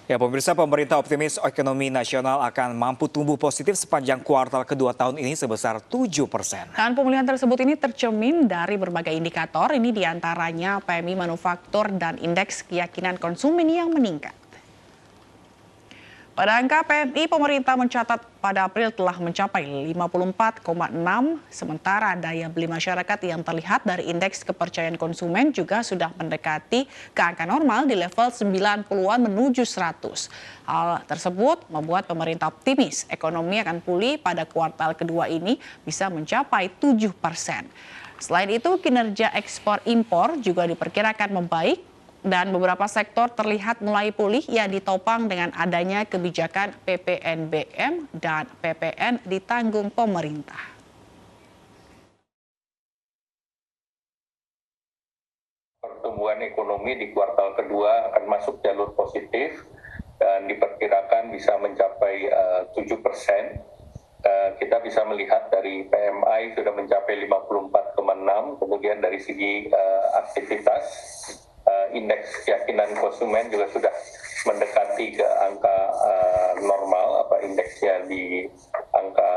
Ya, pemirsa, pemerintah optimis ekonomi nasional akan mampu tumbuh positif sepanjang kuartal kedua tahun ini sebesar 7%. Dan pemulihan tersebut ini tercermin dari berbagai indikator, ini diantaranya PMI manufaktur dan indeks keyakinan konsumen yang meningkat. Pada angka PMI, pemerintah mencatat pada April telah mencapai 54,6, sementara daya beli masyarakat yang terlihat dari indeks kepercayaan konsumen juga sudah mendekati ke angka normal di level 90-an menuju 100. Hal tersebut membuat pemerintah optimis ekonomi akan pulih pada kuartal kedua ini bisa mencapai 7%. Selain itu, kinerja ekspor impor juga diperkirakan membaik, dan beberapa sektor terlihat mulai pulih yang ditopang dengan adanya kebijakan PPNBM dan PPN ditanggung pemerintah. Pertumbuhan ekonomi di kuartal kedua akan masuk jalur positif dan diperkirakan bisa mencapai 7%. Kita bisa melihat dari PMI sudah mencapai 54,6, kemudian dari segi aktivitas indeks keyakinan konsumen juga sudah mendekati ke angka normal, indeksnya di angka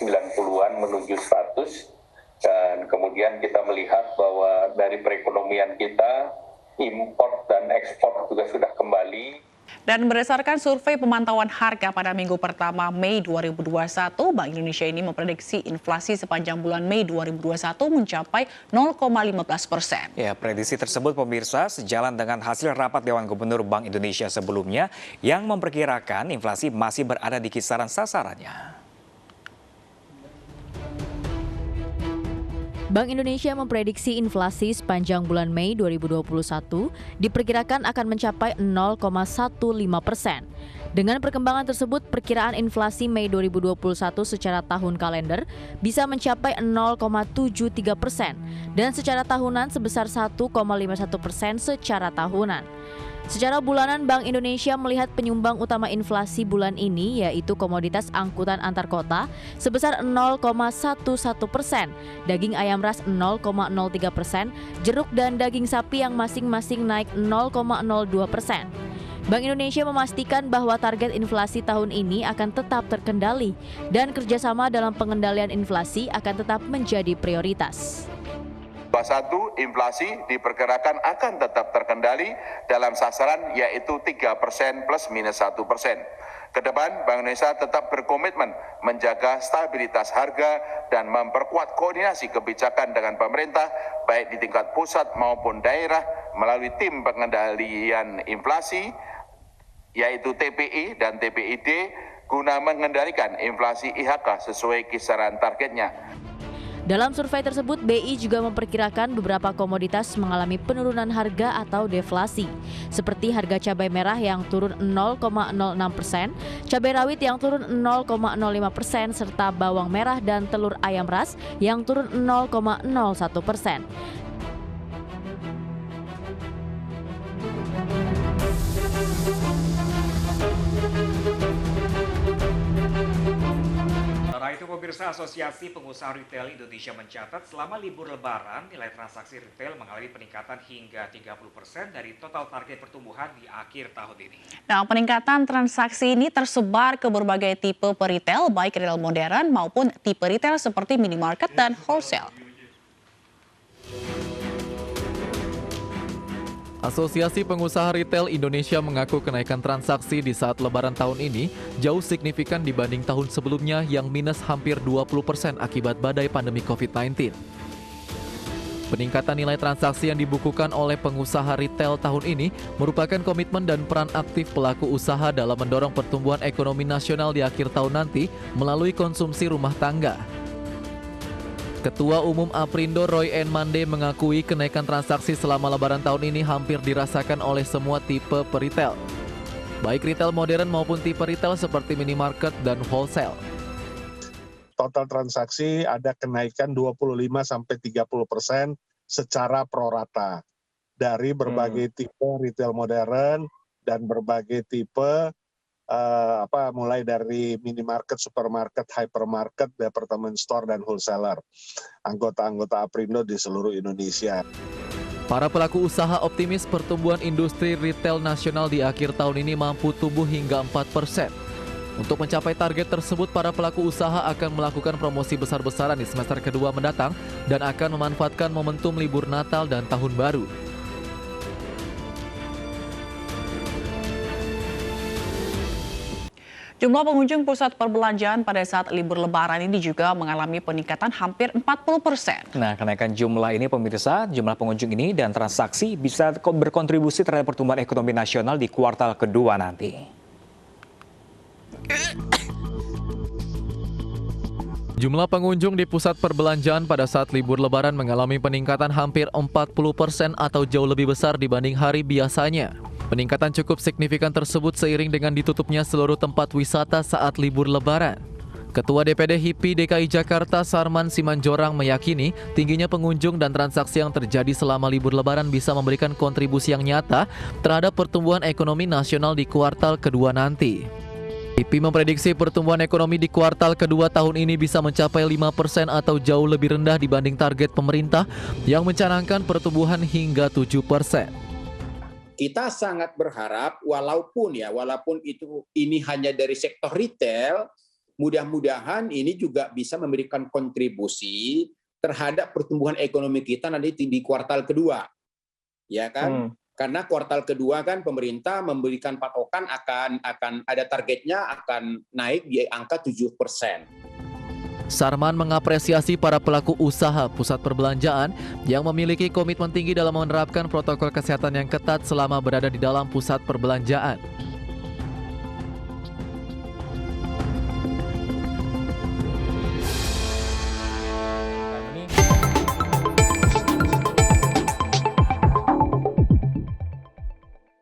90-an menuju 100, dan kemudian kita melihat bahwa dari perekonomian kita, impor dan ekspor juga sudah kembali. Dan berdasarkan survei pemantauan harga pada minggu pertama Mei 2021, Bank Indonesia ini memprediksi inflasi sepanjang bulan Mei 2021 mencapai 0,15%. Ya, prediksi tersebut pemirsa sejalan dengan hasil rapat Dewan Gubernur Bank Indonesia sebelumnya yang memperkirakan inflasi masih berada di kisaran sasarannya. Bank Indonesia memprediksi inflasi sepanjang bulan Mei 2021 diperkirakan akan mencapai 0,15%. Dengan perkembangan tersebut, perkiraan inflasi Mei 2021 secara tahun kalender bisa mencapai 0,73% dan secara tahunan sebesar 1,51% secara tahunan. Secara bulanan, Bank Indonesia melihat penyumbang utama inflasi bulan ini yaitu komoditas angkutan antar kota sebesar 0,11%, daging ayam ras 0,03%, jeruk dan daging sapi yang masing-masing naik 0,02%. Bank Indonesia memastikan bahwa target inflasi tahun ini akan tetap terkendali dan kerjasama dalam pengendalian inflasi akan tetap menjadi prioritas. 21, inflasi diperkirakan akan tetap terkendali dalam sasaran yaitu 3% plus minus 1%. Ke depan, Bank Indonesia tetap berkomitmen menjaga stabilitas harga dan memperkuat koordinasi kebijakan dengan pemerintah baik di tingkat pusat maupun daerah melalui tim pengendalian inflasi yaitu TPI dan TPID guna mengendalikan inflasi IHK sesuai kisaran targetnya. Dalam survei tersebut, BI juga memperkirakan beberapa komoditas mengalami penurunan harga atau deflasi, seperti harga cabai merah yang turun 0,06%, cabai rawit yang turun 0,05%, serta bawang merah dan telur ayam ras yang turun 0,01%. Pemirsa, Asosiasi Pengusaha Retail Indonesia mencatat selama libur Lebaran nilai transaksi retail mengalami peningkatan hingga 30% dari total target pertumbuhan di akhir tahun ini. Nah, peningkatan transaksi ini tersebar ke berbagai tipe peritel, baik retail modern maupun tipe retail seperti minimarket dan wholesale. Asosiasi Pengusaha Retail Indonesia mengaku kenaikan transaksi di saat Lebaran tahun ini jauh signifikan dibanding tahun sebelumnya yang minus hampir 20% akibat badai pandemi COVID-19. Peningkatan nilai transaksi yang dibukukan oleh pengusaha retail tahun ini merupakan komitmen dan peran aktif pelaku usaha dalam mendorong pertumbuhan ekonomi nasional di akhir tahun nanti melalui konsumsi rumah tangga. Ketua Umum Aprindo Roy N. Mande mengakui kenaikan transaksi selama Lebaran tahun ini hampir dirasakan oleh semua tipe peritel, baik retail modern maupun tipe retail seperti minimarket dan wholesale. Total transaksi ada kenaikan 25-30% secara prorata dari berbagai tipe retail modern dan berbagai tipe mulai dari minimarket, supermarket, hypermarket, department store, dan wholesaler. Anggota-anggota Aprindo di seluruh Indonesia. Para pelaku usaha optimis pertumbuhan industri retail nasional di akhir tahun ini mampu tumbuh hingga 4%. Untuk mencapai target tersebut, para pelaku usaha akan melakukan promosi besar-besaran di semester kedua mendatang dan akan memanfaatkan momentum libur Natal dan Tahun Baru. Jumlah pengunjung pusat perbelanjaan pada saat libur lebaran ini juga mengalami peningkatan hampir 40%. Nah, kenaikan jumlah ini pemirsa, jumlah pengunjung ini dan transaksi bisa berkontribusi terhadap pertumbuhan ekonomi nasional di kuartal kedua nanti. Jumlah pengunjung di pusat perbelanjaan pada saat libur lebaran mengalami peningkatan hampir 40% atau jauh lebih besar dibanding hari biasanya. Peningkatan cukup signifikan tersebut seiring dengan ditutupnya seluruh tempat wisata saat libur lebaran. Ketua DPD HIPI DKI Jakarta Sarman Simanjorang meyakini tingginya pengunjung dan transaksi yang terjadi selama libur lebaran bisa memberikan kontribusi yang nyata terhadap pertumbuhan ekonomi nasional di kuartal kedua nanti. HIPI memprediksi pertumbuhan ekonomi di kuartal kedua tahun ini bisa mencapai 5% atau jauh lebih rendah dibanding target pemerintah yang mencanangkan pertumbuhan hingga 7%. Kita sangat berharap walaupun ini hanya dari sektor retail, mudah-mudahan ini juga bisa memberikan kontribusi terhadap pertumbuhan ekonomi kita nanti di kuartal kedua. Ya kan? Karena kuartal kedua kan pemerintah memberikan patokan akan ada targetnya akan naik di angka 7%. Sarman mengapresiasi para pelaku usaha pusat perbelanjaan yang memiliki komitmen tinggi dalam menerapkan protokol kesehatan yang ketat selama berada di dalam pusat perbelanjaan.